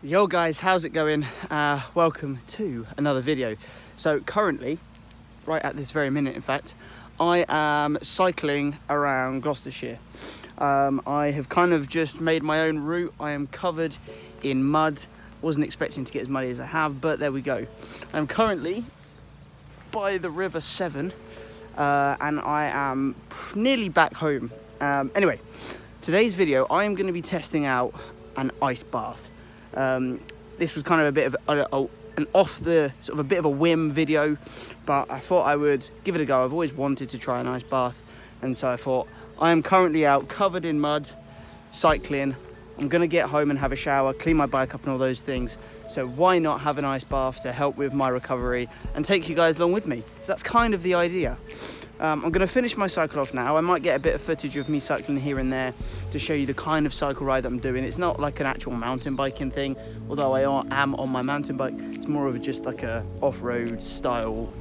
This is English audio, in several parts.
Yo guys, how's it going? Welcome to another video. So currently, right at this very minute in fact, I am cycling around Gloucestershire. I have kind of just made my own route. I am covered in mud. Wasn't expecting to get as muddy as I have, but there we go. I'm currently by the River Severn and I am nearly back home. Anyway, today's video I am going to be testing out an ice bath. This was kind of a bit of an off the sort of a bit of a whim video, but I thought I would give it a go. I've always wanted to try an ice bath, and so I thought I am currently out covered in mud cycling. I'm gonna get home and have a shower, clean my bike up and all those things, so why not have an ice bath to help with my recovery and take you guys along with me? So that's kind of the idea. I'm going to finish my cycle off now. I might get a bit of footage of me cycling here and there to show you the kind of cycle ride I'm doing. It's not like an actual mountain biking thing, although I am on my mountain bike. It's more of just like a off-road style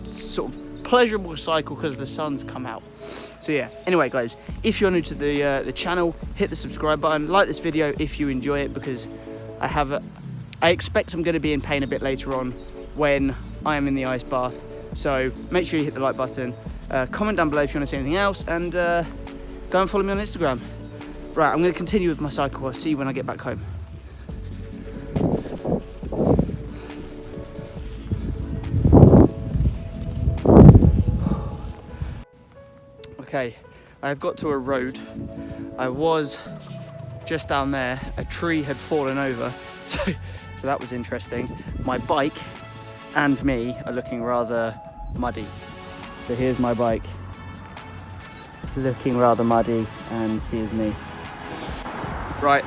sort of pleasurable cycle because the sun's come out. So yeah, anyway guys, if you're new to the channel, hit the subscribe button, like this video if you enjoy it, because I expect I'm going to be in pain a bit later on when I am in the ice bath. So make sure you hit the like button, comment down below if you want to see anything else, and go and follow me on Instagram. Right, I'm going to continue with my cycle. I'll see you when I get back home. Okay, I've got to a road. I was just down there. A tree had fallen over, so that was interesting. My bike and me are looking rather muddy. So here's my bike looking rather muddy, and here's me. Right,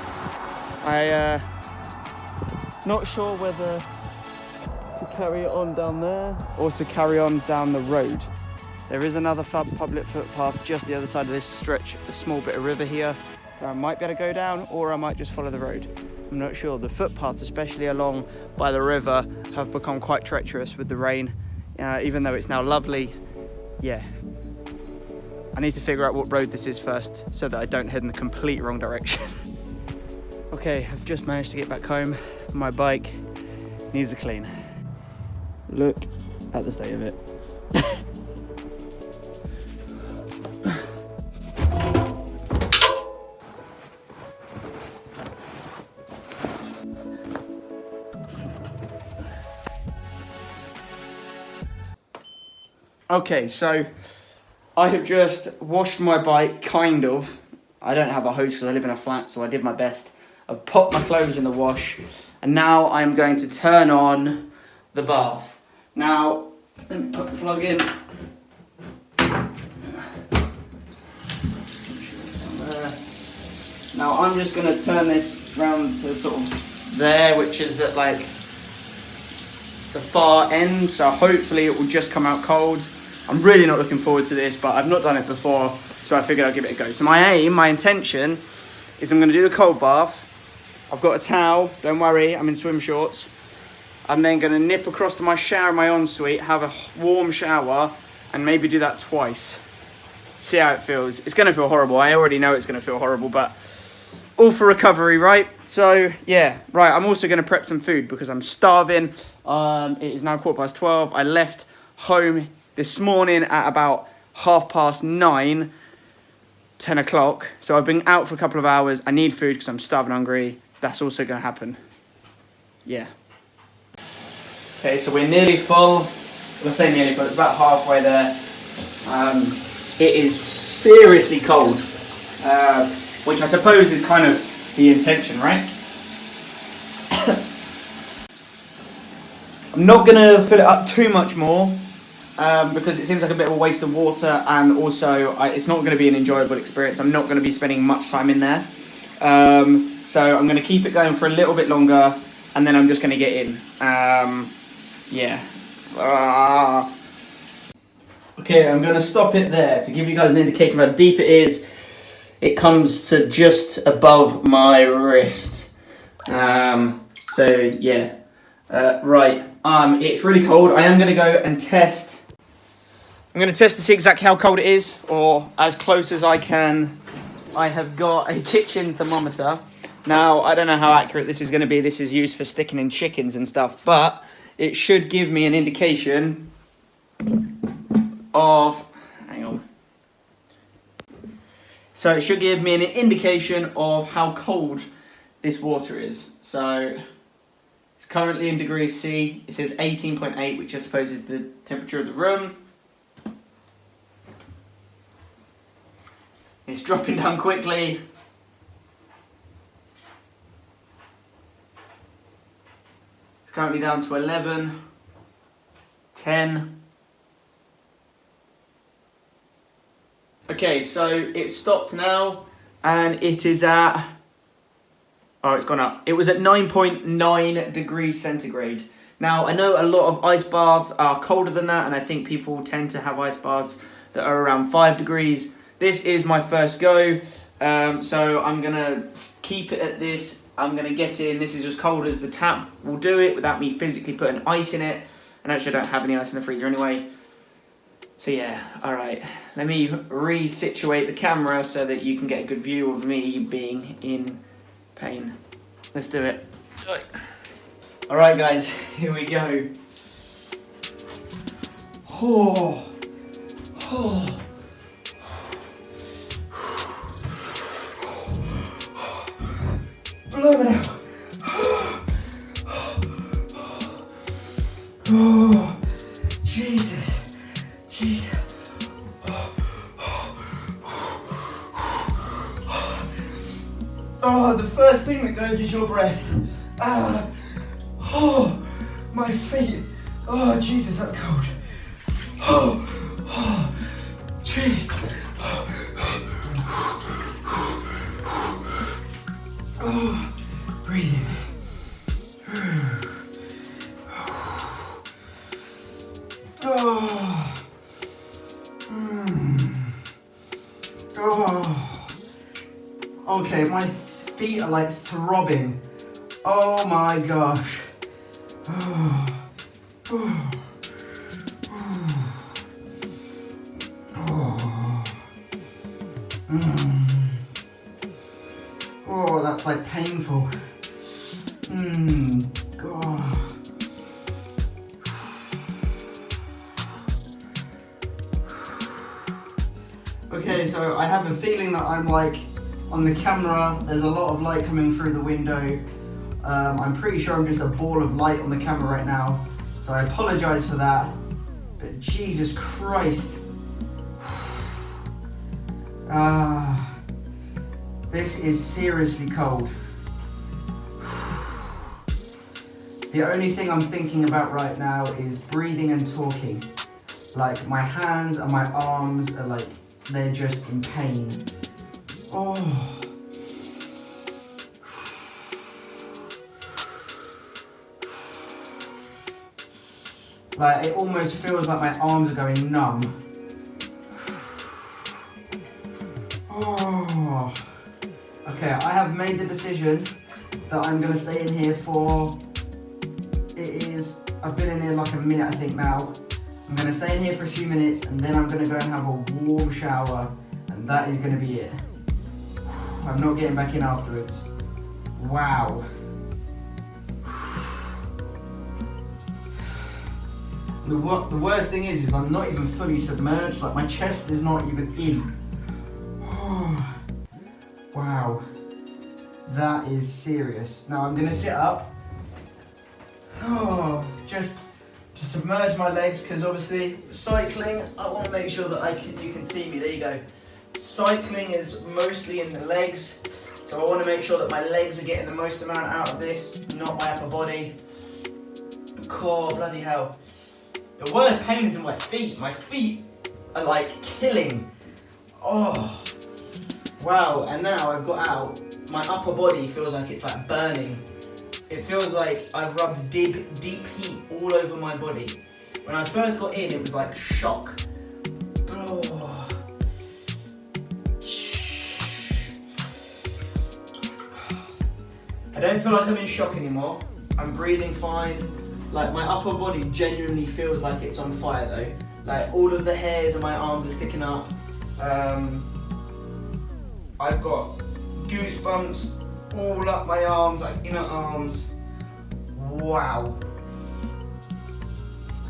not sure whether to carry it on down there or to carry on down the road. There is another public footpath just the other side of this stretch, a small bit of river here, where I might be able to go down, or I might just follow the road. I'm not sure. The footpaths, especially along by the river, have become quite treacherous with the rain, even though it's now lovely. Yeah, I need to figure out what road this is first so that I don't head in the complete wrong direction. Okay, I've just managed to get back home. My bike needs a clean. Look at the state of it. Okay, so I have just washed my bike, kind of. I don't have a hose because I live in a flat, so I did my best. I've popped my clothes in the wash, and now I'm going to turn on the bath. Now, put the plug in. Now I'm just going to turn this round to sort of there, which is at like the far end, so hopefully it will just come out cold. I'm really not looking forward to this, but I've not done it before, so I figured I'd give it a go. So my intention is I'm going to do the cold bath. I've got a towel, don't worry, I'm in swim shorts. I'm then going to nip across to my shower, my ensuite, have a warm shower, and maybe do that twice. See how it feels. It's going to feel horrible. I already know it's going to feel horrible, but all for recovery, right? So yeah, right, I'm also going to prep some food because I'm starving. It is now 12:15. I left home this morning at about 9:30, 10 o'clock. So I've been out for a couple of hours. I need food because I'm starving hungry. That's also going to happen. Yeah. Okay, so we're nearly full. Let's say nearly full. It's about halfway there. It is seriously cold, which I suppose is kind of the intention, right? I'm not going to fill it up too much more because it seems like a bit of a waste of water, and also it's not going to be an enjoyable experience. I'm not going to be spending much time in there. So I'm going to keep it going for a little bit longer, and then I'm just going to get in. Yeah. Okay, I'm going to stop it there to give you guys an indication of how deep it is. It comes to just above my wrist. So yeah. Right. It's really cold. I am going to go and test. I'm going to test to see exactly how cold it is, or as close as I can. I have got a kitchen thermometer. Now, I don't know how accurate this is going to be. This is used for sticking in chickens and stuff, but it should give me an indication of, hang on. So it should give me an indication of how cold this water is. So it's currently in degrees C. It says 18.8, which I suppose is the temperature of the room. It's dropping down quickly. It's currently down to 11, 10. Okay, so it's stopped now, and it is at, oh, it's gone up. It was at 9.9 degrees centigrade. Now, I know a lot of ice baths are colder than that, and I think people tend to have ice baths that are around 5 degrees. This is my first go, so I'm gonna keep it at this. I'm gonna get in. This is as cold as the tap will do it without me physically putting ice in it. And actually, I don't have any ice in the freezer anyway. So yeah, all right. Let me resituate the camera so that you can get a good view of me being in pain. Let's do it. All right, guys, here we go. Oh, oh. Blow it out. Oh, Jesus. Jesus. Oh, the first thing that goes is your breath. Oh, my feet. Oh, Jesus, that's cold. Oh, gee. Oh, breathe in. Oh. Oh. Okay, my feet are like throbbing. Oh my gosh. Oh. Oh. Oh. Oh, that's like painful. God. Okay, so I have a feeling that I'm like on the camera. There's a lot of light coming through the window. I'm pretty sure I'm just a ball of light on the camera right now. So I apologize for that. But Jesus Christ. This is seriously cold. The only thing I'm thinking about right now is breathing and talking. Like my hands and my arms are like, they're just in pain. Oh. Like it almost feels like my arms are going numb. Oh. Okay, I have made the decision that I'm gonna stay in here for, I've been in here like a minute I think now. I'm gonna stay in here for a few minutes and then I'm gonna go and have a warm shower and that is gonna be it. I'm not getting back in afterwards. Wow. The worst thing is I'm not even fully submerged, like my chest is not even in. Oh, wow. That is serious. Now I'm gonna sit up. Oh, just to submerge my legs, because obviously cycling, I want to make sure that you can see me. There you go. Cycling is mostly in the legs, so I want to make sure that my legs are getting the most amount out of this, not my upper body. Oh, bloody hell. The worst pain is in my feet. My feet are like killing. Oh, wow. And now I've got out, my upper body feels like it's like burning. It feels like I've rubbed deep heat all over my body. When I first got in, it was like shock. Oh. I don't feel like I'm in shock anymore. I'm breathing fine. Like my upper body genuinely feels like it's on fire though. Like all of the hairs on my arms are sticking up. I've got goosebumps all up my arms, like inner arms. Wow.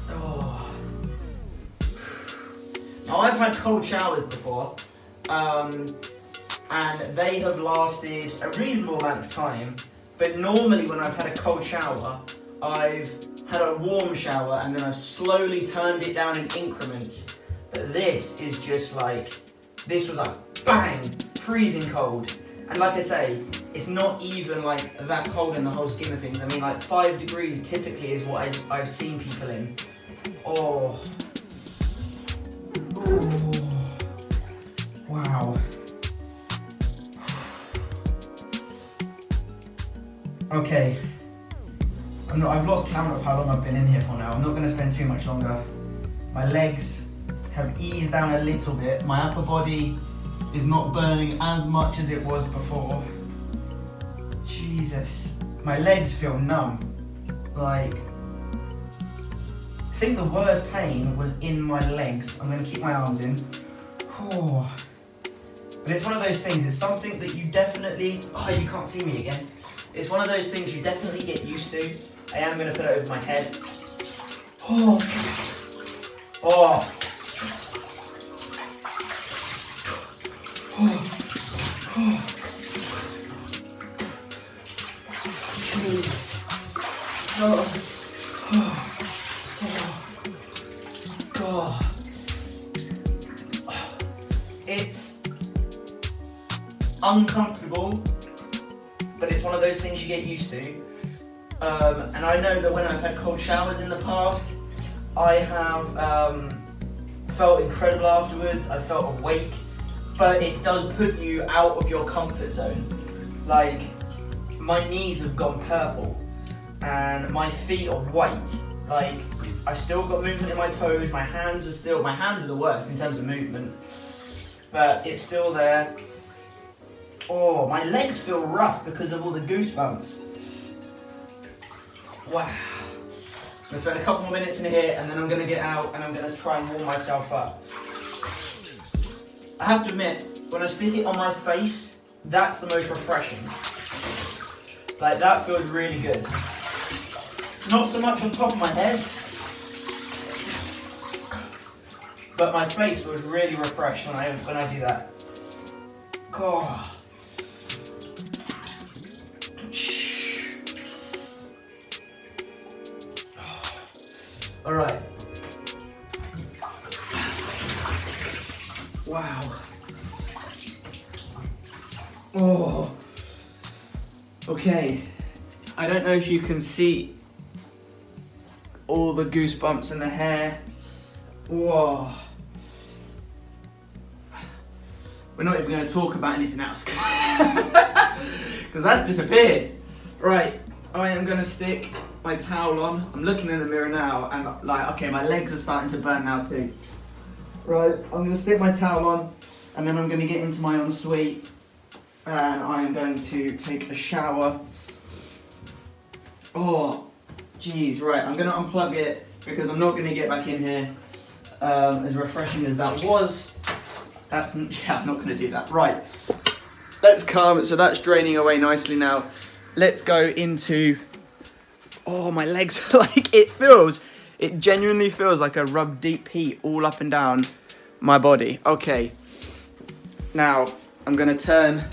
Oh. Now I've had cold showers before, and they have lasted a reasonable amount of time, but normally when I've had a cold shower, I've had a warm shower and then I've slowly turned it down in increments. But this is just like, this was like bang, freezing cold. And like I say, it's not even like that cold in the whole scheme of things. I mean, like 5 degrees typically is what I've seen people in. Oh. Ooh. Wow. Okay. I've lost count of how long I've been in here for now. I'm not going to spend too much longer. My legs have eased down a little bit. My upper body is not burning as much as it was before. Jesus. My legs feel numb. Like, I think the worst pain was in my legs. I'm going to keep my arms in. Oh. But it's one of those things, it's something that you definitely, you can't see me again. It's one of those things you definitely get used to. I am going to put it over my head. Oh. Oh. Oh. Oh. Jesus. Oh. Oh. Oh. God. It's uncomfortable, but it's one of those things you get used to. And I know that when I've had cold showers in the past, I have felt incredible afterwards. I felt awake, but it does put you out of your comfort zone. Like, my knees have gone purple and my feet are white. Like, I've still got movement in my toes. My hands are the worst in terms of movement, but it's still there. Oh, my legs feel rough because of all the goosebumps. Wow. I'm gonna spend a couple more minutes in here and then I'm gonna get out and I'm gonna try and warm myself up. I have to admit, when I stick it on my face, that's the most refreshing. Like, that feels really good. Not so much on top of my head, but my face feels really refreshed when I do that. God. All right. Wow. Oh. Okay. I don't know if you can see all the goosebumps in the hair. Whoa. We're not even going to talk about anything else because that's disappeared. Right. I am going to stick my towel on. I'm looking in the mirror now and like, okay, my legs are starting to burn now too. Right, I'm going to stick my towel on and then I'm going to get into my ensuite and I'm going to take a shower. Oh, geez, right, I'm going to unplug it because I'm not going to get back in here as refreshing as that was. I'm not going to do that. Right, let's come, so that's draining away nicely now. Let's go into, oh, my legs, like it genuinely feels like I rub deep heat all up and down my body. Okay, now I'm gonna turn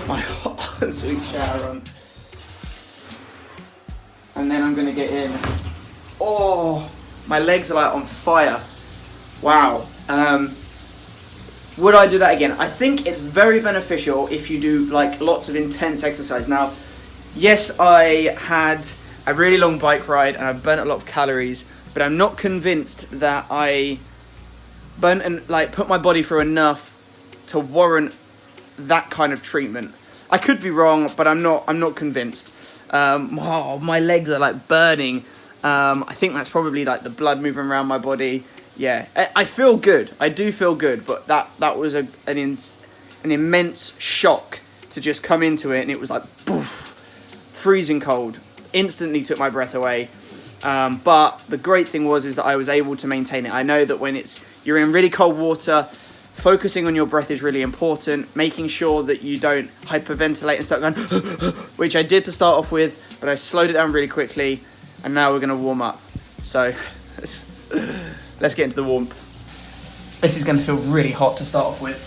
my hot ensuite shower on. And then I'm gonna get in. Oh, my legs are like on fire. Wow. Would I do that again? I think it's very beneficial if you do like lots of intense exercise. Now, yes, I had a really long bike ride and I burnt a lot of calories, but I'm not convinced that I burnt and like put my body through enough to warrant that kind of treatment. I could be wrong, but I'm not convinced. Oh, my legs are like burning. I think that's probably like the blood moving around my body. Yeah, I feel good. I do feel good, but that was an immense shock to just come into it, and it was like poof, freezing cold. Instantly took my breath away. But the great thing is that I was able to maintain it. I know that when you're in really cold water focusing on your breath is really important, making sure that you don't hyperventilate and start going, which I did to start off with, but I slowed it down really quickly, and now we're gonna warm up. So let's get into the warmth. This is gonna feel really hot to start off with.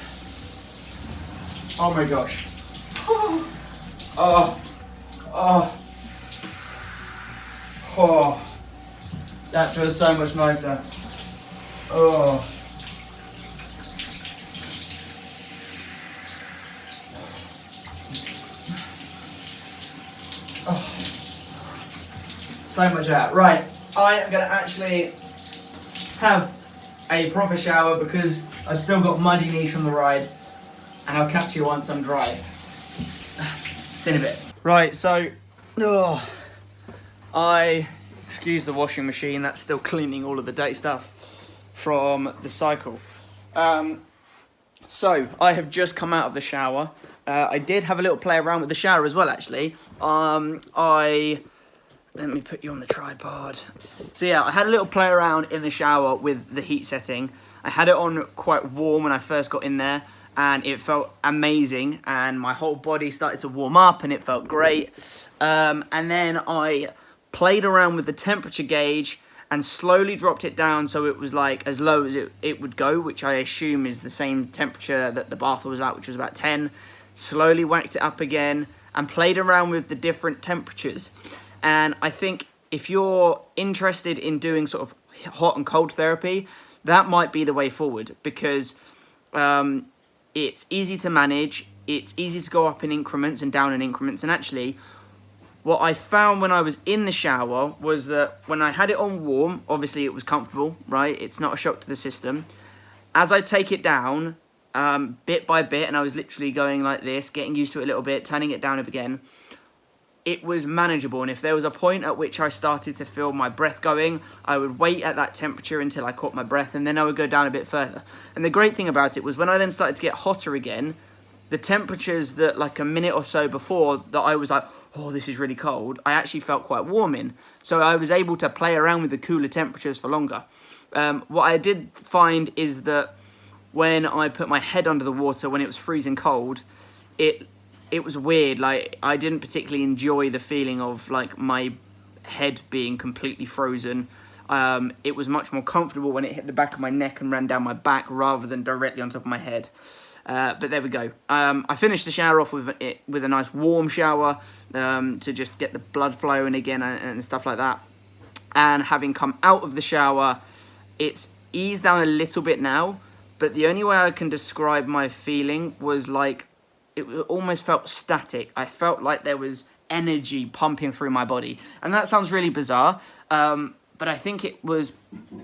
Oh my gosh. Oh, that feels so much nicer. Oh. So much out. Right, I am going to actually have a proper shower because I've still got muddy knees from the ride, and I'll catch you once I'm dry. See in a bit. Right, so excuse the washing machine, that's still cleaning all of the dirty stuff from the cycle. So I have just come out of the shower. I did have a little play around with the shower as well, actually. Let me put you on the tripod. So yeah, I had a little play around in the shower with the heat setting. I had it on quite warm when I first got in there, and it felt amazing, and my whole body started to warm up and it felt great. And then I played around with the temperature gauge and slowly dropped it down so it was like as low as it would go, which I assume is the same temperature that the bath was at, which was about 10. Slowly whacked it up again and played around with the different temperatures. And I think if you're interested in doing sort of hot and cold therapy, that might be the way forward, because it's easy to manage, it's easy to go up in increments and down in increments, and actually what I found when I was in the shower was that when I had it on warm, obviously it was comfortable, right? It's not a shock to the system. As I take it down, bit by bit, and I was literally going like this, getting used to it a little bit, turning it down again, it was manageable. And if there was a point at which I started to feel my breath going, I would wait at that temperature until I caught my breath, and then I would go down a bit further. And the great thing about it was when I then started to get hotter again, the temperatures that like a minute or so before that I was like, oh, this is really cold, I actually felt quite warm in. So I was able to play around with the cooler temperatures for longer. What I did find is that when I put my head under the water when it was freezing cold, it was weird. Like, I didn't particularly enjoy the feeling of like my head being completely frozen. It was much more comfortable when it hit the back of my neck and ran down my back rather than directly on top of my head. But there we go. I finished the shower off with a nice warm shower to just get the blood flowing again and stuff like that. And having come out of the shower, it's eased down a little bit now, but the only way I can describe my feeling was like, it almost felt static. I felt like there was energy pumping through my body. And that sounds really bizarre, but I think it was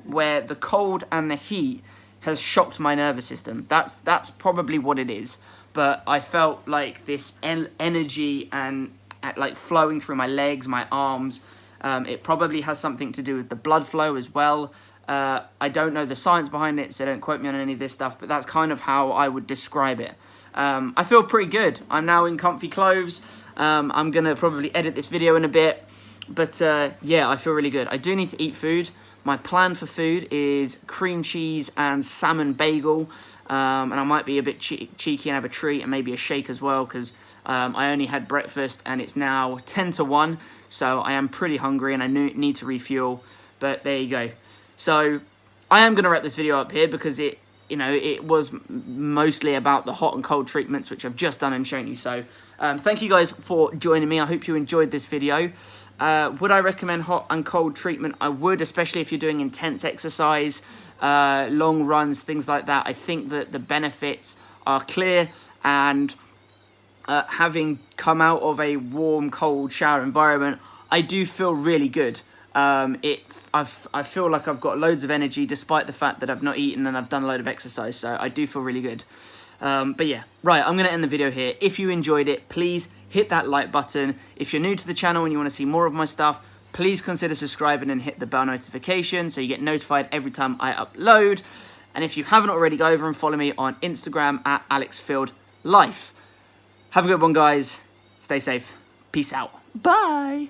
where the cold and the heat has shocked my nervous system. That's probably what it is. But I felt like this energy and like flowing through my legs, my arms. It probably has something to do with the blood flow as well. I don't know the science behind it, so don't quote me on any of this stuff, but that's kind of how I would describe it. I feel pretty good. I'm now in comfy clothes. I'm going to probably edit this video in a bit. But yeah, I feel really good. I do need to eat food. My plan for food is cream cheese and salmon bagel. And I might be a bit cheeky and have a treat and maybe a shake as well, because I only had breakfast and it's now 10 to 1. So I am pretty hungry and I need to refuel. But there you go. So I am going to wrap this video up here because it was mostly about the hot and cold treatments, which I've just done and shown you. So thank you guys for joining me. I hope you enjoyed this video. Would I recommend hot and cold treatment? I would, especially if you're doing intense exercise, long runs, things like that. I think that the benefits are clear, and having come out of a warm, cold shower environment, I do feel really good. I feel like I've got loads of energy despite the fact that I've not eaten and I've done a load of exercise, so I do feel really good. But yeah, right, I'm going to end the video here. If you enjoyed it, please hit that like button. If you're new to the channel and you want to see more of my stuff, please consider subscribing and hit the bell notification so you get notified every time I upload. And if you haven't already, go over and follow me on Instagram at AlexFieldLife. Have a good one, guys. Stay safe. Peace out. Bye.